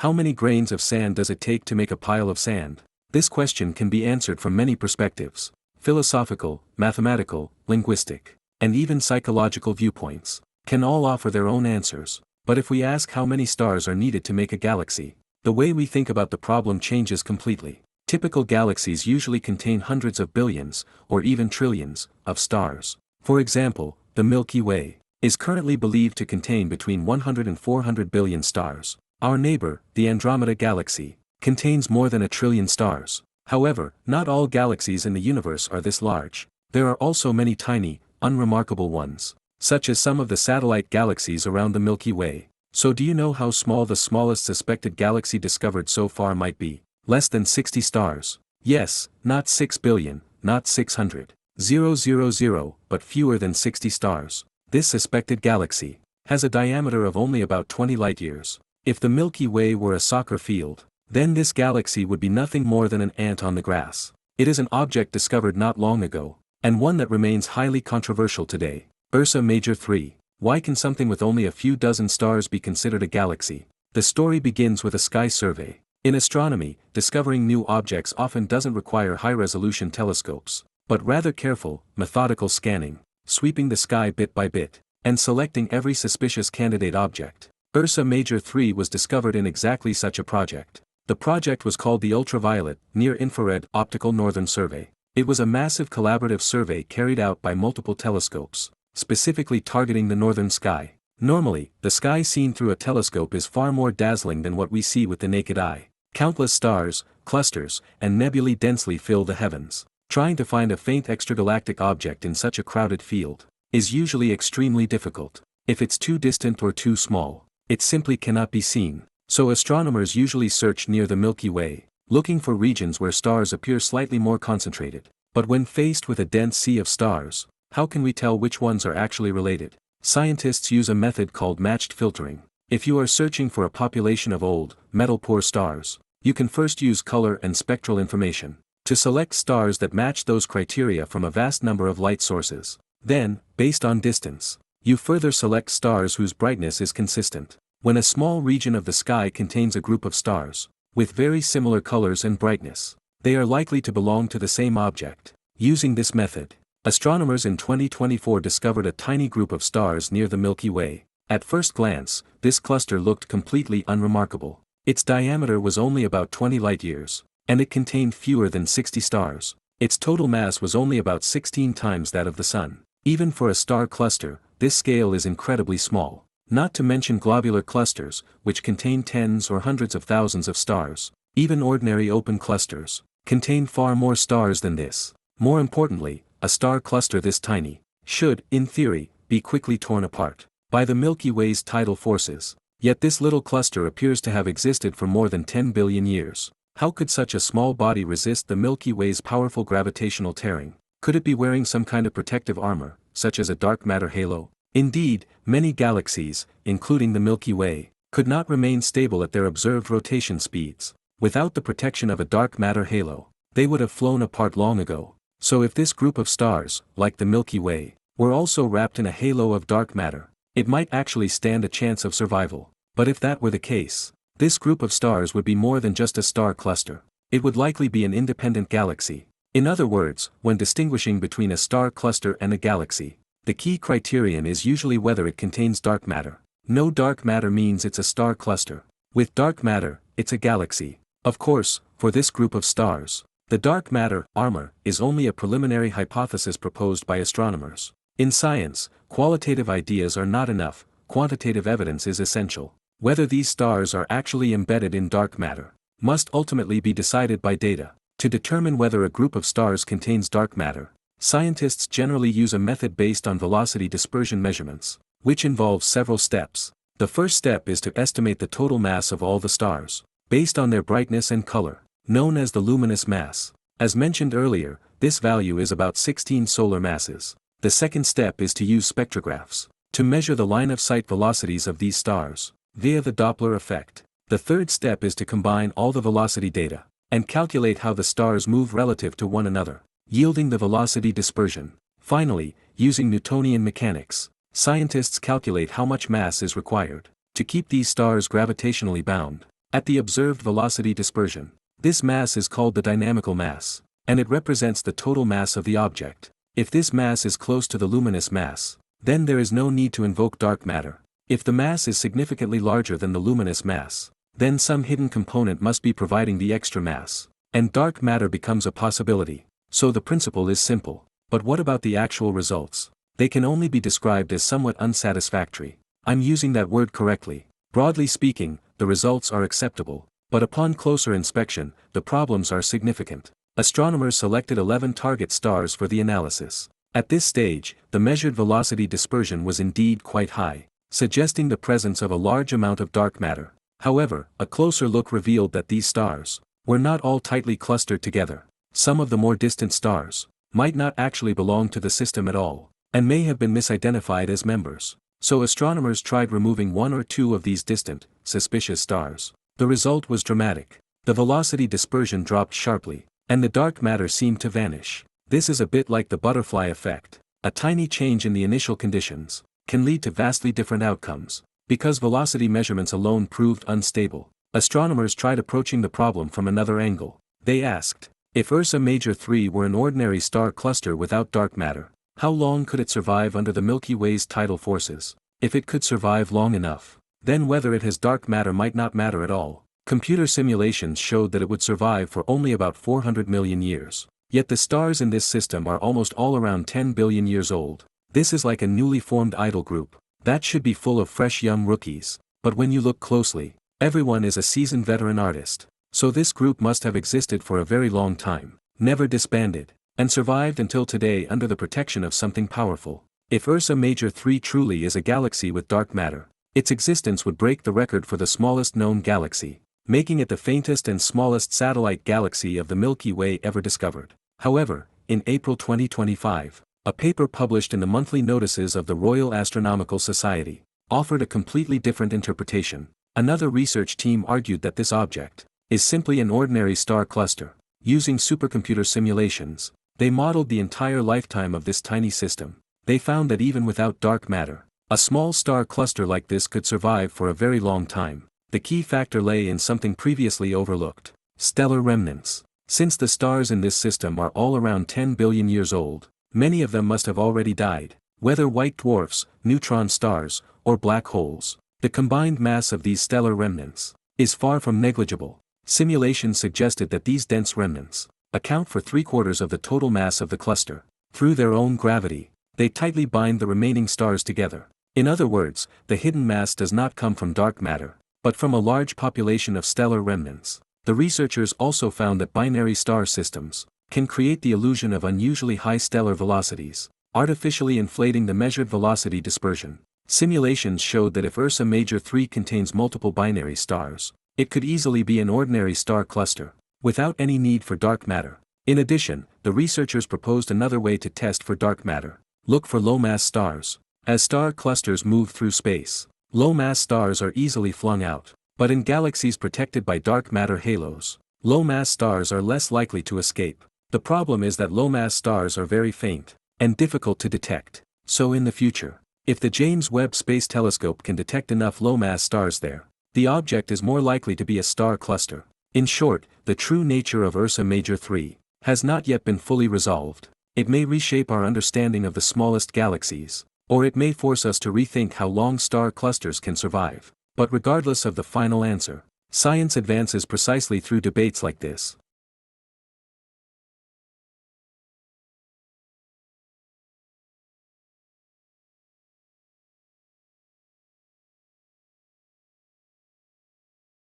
How many grains of sand does it take to make a pile of sand? This question can be answered from many perspectives: philosophical, mathematical, linguistic, and even psychological viewpoints can all offer their own answers. But if we ask how many stars are needed to make a galaxy, the way we think about the problem changes completely. Typical galaxies usually contain hundreds of billions, or even trillions, of stars. For example, the Milky Way is currently believed to contain between 100 and 400 billion stars. Our neighbor, the Andromeda Galaxy, contains more than 1 trillion stars. However, not all galaxies in the universe are this large. There are also many tiny, unremarkable ones, such as some of the satellite galaxies around the Milky Way. So do you know how small the smallest suspected galaxy discovered so far might be? Less than 60 stars. Yes, not 6 billion, not 600,000, but fewer than 60 stars. This suspected galaxy has a diameter of only about 20 light-years. If the Milky Way were a soccer field, then this galaxy would be nothing more than an ant on the grass. It is an object discovered not long ago, and one that remains highly controversial today. Ursa Major III. Why can something with only a few dozen stars be considered a galaxy? The story begins with a sky survey. In astronomy, discovering new objects often doesn't require high-resolution telescopes, but rather careful, methodical scanning, sweeping the sky bit by bit, and selecting every suspicious candidate object. Ursa Major III was discovered in exactly such a project. The project was called the Ultraviolet, Near-Infrared Optical Northern Survey. It was a massive collaborative survey carried out by multiple telescopes, specifically targeting the northern sky. Normally, the sky seen through a telescope is far more dazzling than what we see with the naked eye. Countless stars, clusters, and nebulae densely fill the heavens. Trying to find a faint extragalactic object in such a crowded field is usually extremely difficult. If it's too distant or too small, it simply cannot be seen. So astronomers usually search near the Milky Way, looking for regions where stars appear slightly more concentrated. But when faced with a dense sea of stars, how can we tell which ones are actually related? Scientists use a method called matched filtering. If you are searching for a population of old, metal-poor stars, you can first use color and spectral information to select stars that match those criteria from a vast number of light sources. Then, based on distance, you further select stars whose brightness is consistent. When a small region of the sky contains a group of stars with very similar colors and brightness, they are likely to belong to the same object. Using this method, astronomers in 2024 discovered a tiny group of stars near the Milky Way. At first glance, this cluster looked completely unremarkable. Its diameter was only about 20 light-years, and it contained fewer than 60 stars. Its total mass was only about 16 times that of the Sun. Even for a star cluster, this scale is incredibly small. Not to mention globular clusters, which contain tens or hundreds of thousands of stars. Even ordinary open clusters contain far more stars than this. More importantly, a star cluster this tiny should, in theory, be quickly torn apart by the Milky Way's tidal forces. Yet this little cluster appears to have existed for more than 10 billion years. How could such a small body resist the Milky Way's powerful gravitational tearing? Could it be wearing some kind of protective armor, such as a dark matter halo? Indeed, many galaxies, including the Milky Way, could not remain stable at their observed rotation speeds. Without the protection of a dark matter halo, they would have flown apart long ago. So if this group of stars, like the Milky Way, were also wrapped in a halo of dark matter, it might actually stand a chance of survival. But if that were the case, this group of stars would be more than just a star cluster. It would likely be an independent galaxy. In other words, when distinguishing between a star cluster and a galaxy, the key criterion is usually whether it contains dark matter. No dark matter means it's a star cluster. With dark matter, it's a galaxy. Of course, for this group of stars, the dark matter armor is only a preliminary hypothesis proposed by astronomers. In science, qualitative ideas are not enough, quantitative evidence is essential. Whether these stars are actually embedded in dark matter must ultimately be decided by data. To determine whether a group of stars contains dark matter, scientists generally use a method based on velocity dispersion measurements, which involves several steps. The first step is to estimate the total mass of all the stars, based on their brightness and color, known as the luminous mass. As mentioned earlier, this value is about 16 solar masses. The second step is to use spectrographs to measure the line-of-sight velocities of these stars via the Doppler effect. The third step is to combine all the velocity data and calculate how the stars move relative to one another, yielding the velocity dispersion. Finally, using Newtonian mechanics, scientists calculate how much mass is required to keep these stars gravitationally bound. at the observed velocity dispersion. This mass is called the dynamical mass, and it represents the total mass of the object. If this mass is close to the luminous mass, then there is no need to invoke dark matter. If the mass is significantly larger than the luminous mass, then some hidden component must be providing the extra mass, and dark matter becomes a possibility. So the principle is simple. But what about the actual results? They can only be described as somewhat unsatisfactory. I'm using that word correctly. Broadly speaking, the results are acceptable, but upon closer inspection, the problems are significant. Astronomers selected 11 target stars for the analysis. At this stage, the measured velocity dispersion was indeed quite high, suggesting the presence of a large amount of dark matter. However, a closer look revealed that these stars were not all tightly clustered together. Some of the more distant stars might not actually belong to the system at all, and may have been misidentified as members. So astronomers tried removing one or two of these distant, suspicious stars. The result was dramatic. The velocity dispersion dropped sharply, and the dark matter seemed to vanish. This is a bit like the butterfly effect. A tiny change in the initial conditions can lead to vastly different outcomes. Because velocity measurements alone proved unstable, astronomers tried approaching the problem from another angle. They asked, if Ursa Major III were an ordinary star cluster without dark matter, how long could it survive under the Milky Way's tidal forces? If it could survive long enough, then whether it has dark matter might not matter at all. Computer simulations showed that it would survive for only about 400 million years. Yet the stars in this system are almost all around 10 billion years old. This is like a newly formed idol group that should be full of fresh young rookies, but when you look closely, everyone is a seasoned veteran artist. So this group must have existed for a very long time, never disbanded, and survived until today under the protection of something powerful. If Ursa Major III truly is a galaxy with dark matter, its existence would break the record for the smallest known galaxy, making it the faintest and smallest satellite galaxy of the Milky Way ever discovered. However, in April 2025, a paper published in the monthly notices of the Royal Astronomical Society offered a completely different interpretation. Another research team argued that this object is simply an ordinary star cluster. Using supercomputer simulations, they modeled the entire lifetime of this tiny system. They found that even without dark matter, a small star cluster like this could survive for a very long time. The key factor lay in something previously overlooked: stellar remnants. Since the stars in this system are all around 10 billion years old, many of them must have already died. Whether white dwarfs, neutron stars, or black holes, the combined mass of these stellar remnants is far from negligible. Simulations suggested that these dense remnants account for 3/4 of the total mass of the cluster. Through their own gravity, they tightly bind the remaining stars together. In other words, the hidden mass does not come from dark matter, but from a large population of stellar remnants. The researchers also found that binary star systems can create the illusion of unusually high stellar velocities, artificially inflating the measured velocity dispersion. Simulations showed that if Ursa Major III contains multiple binary stars, it could easily be an ordinary star cluster, without any need for dark matter. In addition, the researchers proposed another way to test for dark matter. Look for low-mass stars. As star clusters move through space, low-mass stars are easily flung out. But in galaxies protected by dark matter halos, low-mass stars are less likely to escape. The problem is that low-mass stars are very faint and difficult to detect. So in the future, if the James Webb Space Telescope can detect enough low-mass stars there, the object is more likely to be a star cluster. In short, the true nature of Ursa Major III has not yet been fully resolved. It may reshape our understanding of the smallest galaxies, or it may force us to rethink how long star clusters can survive. But regardless of the final answer, science advances precisely through debates like this.